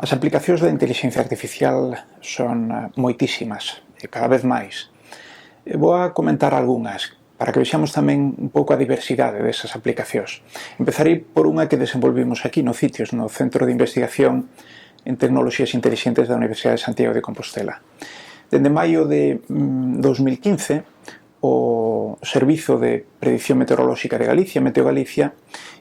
As aplicacións da inteligencia artificial son moitísimas, e cada vez máis. Vou a comentar algunhas, para que vexamos tamén un pouco a diversidade desas aplicacións. Empezarei por unha que desenvolvimos aquí no CITIOS, no Centro de Investigación en Tecnoloxías Intelixentes da Universidade de Santiago de Compostela. Dende maio de 2015, o Servizo de Predicción Meteorolóxica de Galicia, Meteo Galicia,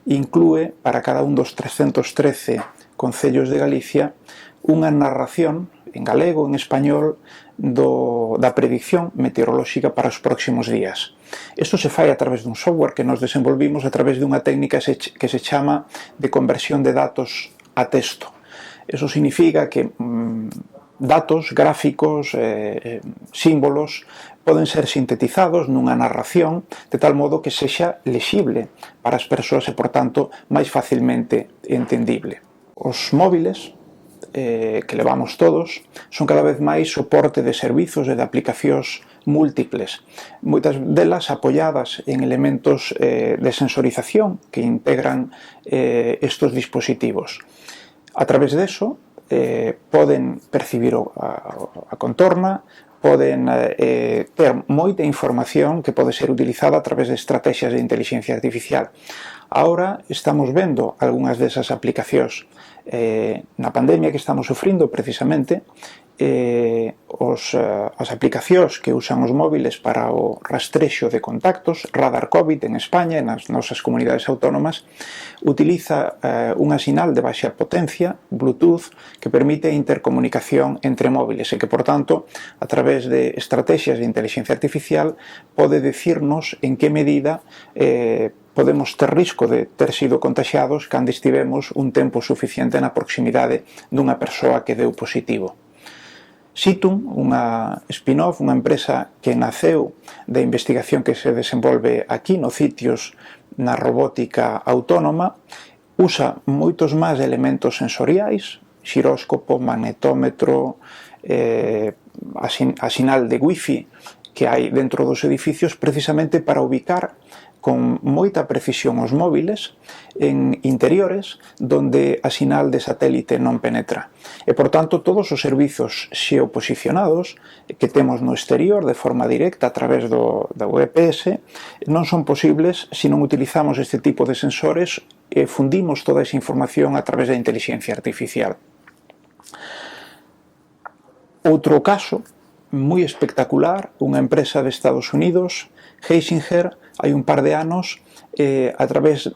inclúe para cada un dos 313 concellos de Galicia unha narración en galego, en español, da predicción meteorolóxica para os próximos días. Isto se fai a través dun software que nos desenvolvimos a través dunha técnica que se chama de conversión de datos a texto. Iso significa que datos, gráficos, símbolos poden ser sintetizados nunha narración de tal modo que sexa lexible para as persoas e, por tanto, máis facilmente entendible. Os móviles que levamos todos son cada vez máis soporte de servizos e de aplicacións múltiples, moitas delas apoiadas en elementos de sensorización que integran estes dispositivos. A través deso poden percibir a contorna, poden ter moita información que pode ser utilizada a través de estrategias de inteligencia artificial. Ahora estamos vendo algunhas desas aplicacións. Na pandemia que estamos sufrindo, precisamente, as aplicacións que usan os móviles para o rastrexo de contactos, Radar COVID en España e nas nosas comunidades autónomas, utiliza unha sinal de baixa potencia, Bluetooth, que permite a intercomunicación entre móviles e que, por tanto, a través de estrategias de inteligencia artificial pode decirnos en que medida podemos ter risco de ter sido contaxiados cando estivemos un tempo suficiente na proximidade dunha persoa que deu positivo. Situm, unha spin-off, unha empresa que naceu da investigación que se desenvolve aquí no CITIOS na robótica autónoma, usa moitos máis elementos sensoriais, xiróscopo, magnetómetro, a sinal de wifi que hai dentro dos edificios precisamente para ubicar con moita precisión os móviles en interiores donde a sinal de satélite non penetra. E, por tanto, todos os servizos xeoposicionados que temos no exterior de forma directa a través do GPS non son posibles se non utilizamos este tipo de sensores e fundimos toda esa información a través da inteligencia artificial. Outro caso moi espectacular, unha empresa de Estados Unidos, Heisinger, hai un par de anos, a través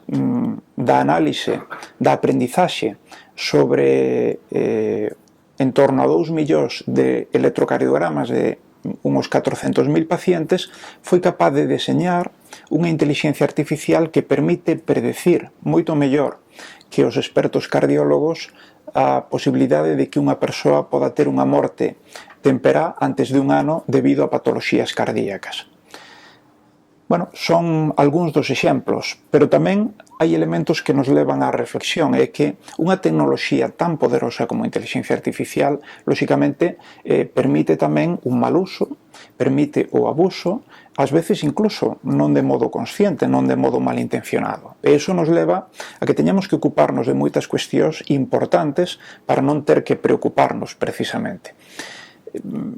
da análise, da aprendizaxe sobre en torno a 2 millóns de electrocardiogramas de uns 400.000 pacientes, foi capaz de deseñar unha inteligencia artificial que permite predecir moito mellor que os expertos cardiólogos a posibilidade de que unha persoa poda ter unha morte temperá antes de un ano debido a patoloxías cardíacas. Bueno, son algúns dos exemplos, pero tamén hai elementos que nos levan á reflexión, é que unha tecnoloxía tan poderosa como a inteligencia artificial, lóxicamente, permite tamén un mal uso, permite o abuso, ás veces incluso non de modo consciente, non de modo malintencionado. E iso nos leva a que teñamos que ocuparnos de moitas cuestións importantes para non ter que preocuparnos precisamente.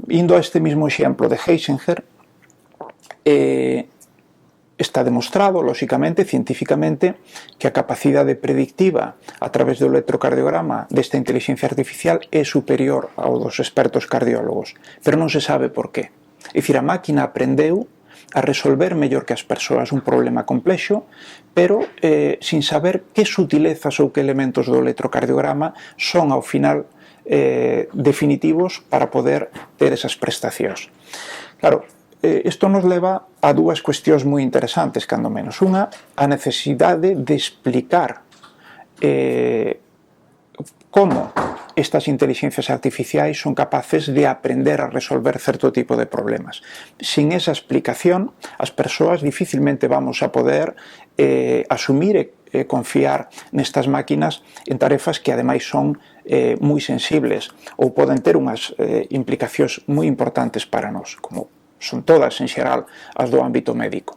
Indo a este mismo exemplo de Heisinger, está demostrado, lóxicamente, científicamente, que a capacidade predictiva a través do electrocardiograma desta inteligencia artificial é superior ao dos expertos cardiólogos, pero non se sabe por qué. É dicir, a máquina aprendeu a resolver mellor que as persoas un problema complexo, pero sin saber que sutilezas ou que elementos do electrocardiograma son, ao final, definitivos para poder ter esas prestacións. Claro, isto nos leva a dúas cuestións moi interesantes, cando menos. Unha, a necesidade de explicar como estas inteligencias artificiais son capaces de aprender a resolver certo tipo de problemas. Sin esa explicación, as persoas dificilmente vamos a poder asumir e confiar nestas máquinas en tarefas que ademais son moi sensibles ou poden ter unhas implicacións moi importantes para nós, como son todas en xeral as do ámbito médico.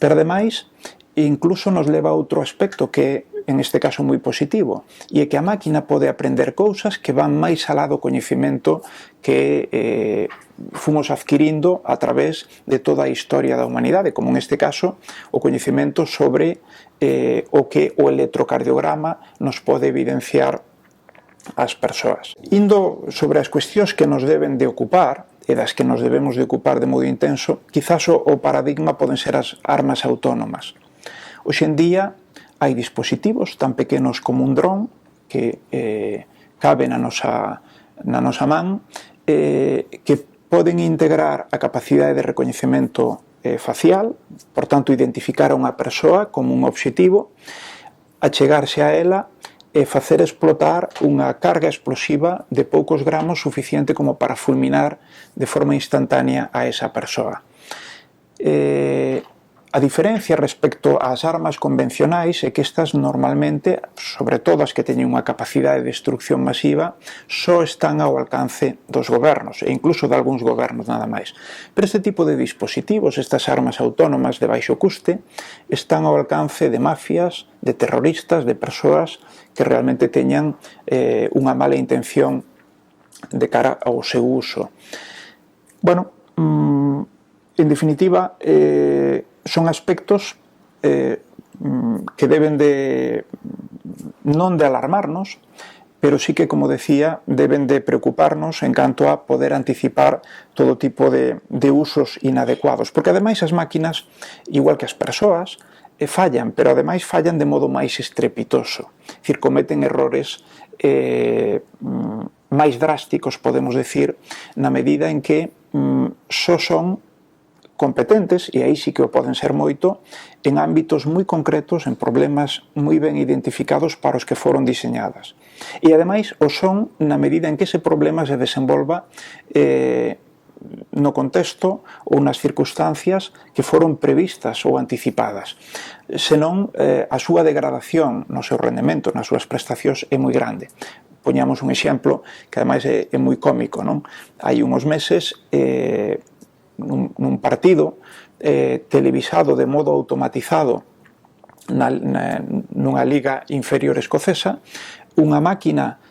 Pero ademais incluso nos leva a outro aspecto que é, en este caso, moi positivo, e é que a máquina pode aprender cousas que van máis alá do coñecemento que fomos adquirindo a través de toda a historia da humanidade, como neste caso o coñecemento sobre o que o electrocardiograma nos pode evidenciar ás persoas. Indo sobre as cuestións que nos deben de ocupar e das que nos debemos de ocupar de modo intenso, quizás o paradigma poden ser as armas autónomas. Hoxe en día hai dispositivos tan pequenos como un dron que cabe na nosa man, que poden integrar a capacidade de recoñecemento facial, por tanto identificar a unha persoa como un obxectivo, achegarse a ela e facer explotar unha carga explosiva de poucos gramos suficiente como para fulminar de forma instantánea a esa persoa. A diferencia respecto ás armas convencionais é que estas normalmente, sobre todo as que teñen unha capacidade de destrucción masiva, só están ao alcance dos gobernos, e incluso de algúns gobernos nada máis. Pero este tipo de dispositivos, estas armas autónomas de baixo custe, están ao alcance de mafias, de terroristas, de persoas que realmente teñan unha mala intención de cara ao seu uso. Bueno, en definitiva, son aspectos que deben de non de alarmarnos, pero sí que, como decía, deben de preocuparnos en canto a poder anticipar todo tipo de usos inadecuados, porque ademais as máquinas, igual que as persoas, fallan, pero ademais fallan de modo máis estrepitoso, é dicir, cometen errores máis drásticos, podemos decir, na medida en que só son competentes, e aí sí que o poden ser moito, en ámbitos moi concretos, en problemas moi ben identificados para os que foron diseñadas. E ademais o son na medida en que ese problema se desenvolva no contexto ou nas circunstancias que foron previstas ou anticipadas. Senón, a súa degradación no seu rendemento, nas súas prestacións, é moi grande. Poñamos un exemplo que ademais é moi cómico, non? Hai unhos meses, nun partido televisado de modo automatizado nunha liga inferior escocesa, unha máquina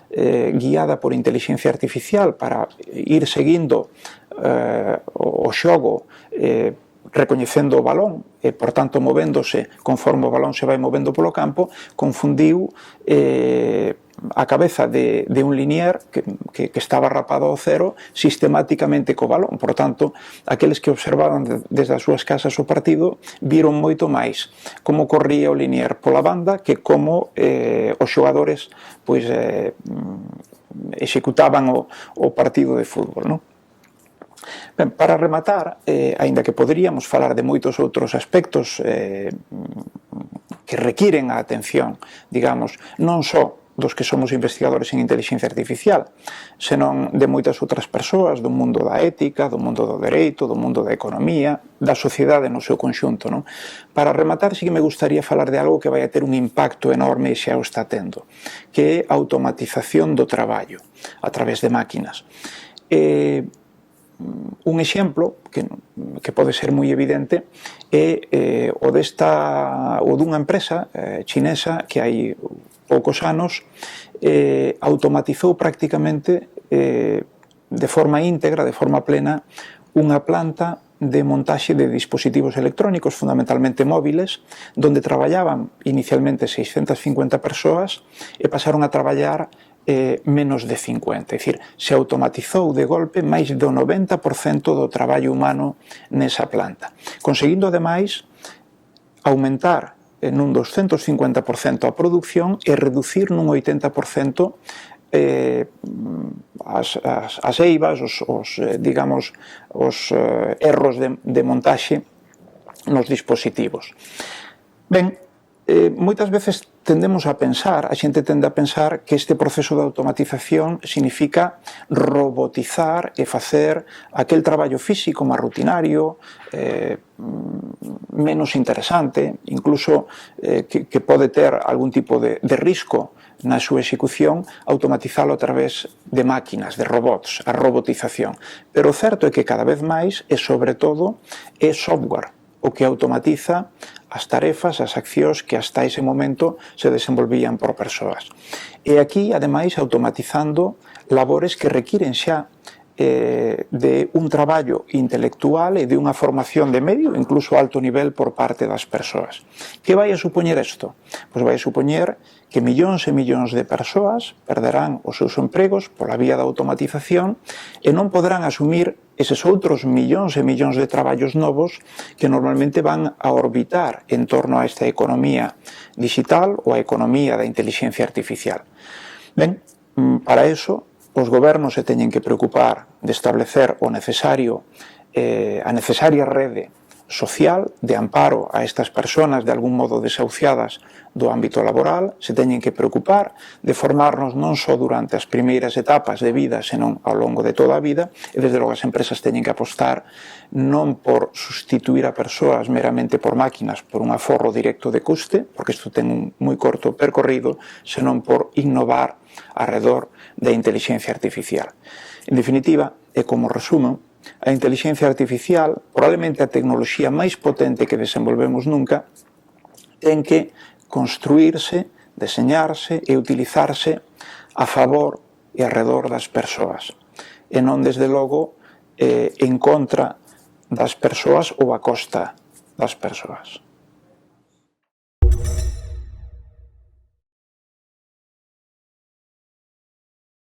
guiada por inteligencia artificial para ir seguindo o xogo, recoñecendo o balón e, por tanto, movéndose conforme o balón se vai movendo polo campo, confundiu a cabeza de un linier que estaba rapado ao cero sistemáticamente co balón. Por tanto, aqueles que observaban desde as súas casas o partido viron moito máis como corría o linier pola banda que como os xogadores executaban o partido de fútbol, non? Ben, para rematar, aínda que poderíamos falar de moitos outros aspectos que requiren a atención, digamos, non só dos que somos investigadores en inteligencia artificial, senón de moitas outras persoas do mundo da ética, do mundo do dereito, do mundo da economía, da sociedade no seu conxunto, non? Para rematar, sí que me gustaría falar de algo que vai a ter un impacto enorme e xa o está tendo, que é a automatización do traballo a través de máquinas. Un exemplo que pode ser moi evidente é o dunha empresa chinesa que hai poucos anos automatizou prácticamente de forma íntegra, de forma plena, unha planta de montaxe de dispositivos electrónicos, fundamentalmente móviles, donde traballaban inicialmente 650 persoas e pasaron a traballar menos de 50, é dicir, se automatizou de golpe máis do 90% do traballo humano nesa planta, conseguindo ademais aumentar nun 250% a produción e reducir nun 80% as eivas, os erros de montaxe nos dispositivos. Ben, moitas veces tendemos a pensar, a xente tende a pensar que este proceso de automatización significa robotizar e facer aquel traballo físico máis rutinario, menos interesante, incluso que pode ter algún tipo de risco na súa execución, automatizalo a través de máquinas, de robots, a robotización. Pero o certo é que cada vez máis, e sobre todo, é software o que automatiza as tarefas, as accións que hasta ese momento se desenvolvían por persoas. E aquí, ademais, automatizando labores que requiren xa de un traballo intelectual e de unha formación de medio, incluso alto nivel por parte das persoas. Que vai a supoñer isto? Pois vai a supoñer que millóns e millóns de persoas perderán os seus empregos pola vía da automatización e non poderán asumir eses outros millóns e millóns de traballos novos que normalmente van a orbitar en torno a esta economía digital ou a economía da inteligencia artificial. Ben, para eso, os gobernos se teñen que preocupar de establecer a necesaria rede social de amparo a estas persoas de algún modo desahuciadas do ámbito laboral, se teñen que preocupar de formarnos non só durante as primeiras etapas de vida, senón ao longo de toda a vida, e desde logo as empresas teñen que apostar non por sustituir a persoas meramente por máquinas por un aforro directo de custe, porque isto ten un moi corto percorrido, senón por innovar arredor da inteligencia artificial. En definitiva, e como resumo, a inteligencia artificial, probablemente a tecnoloxía máis potente que desenvolvemos nunca, ten que construirse, deseñarse e utilizarse a favor e arredor das persoas, e non, desde logo, en contra das persoas ou a costa das persoas.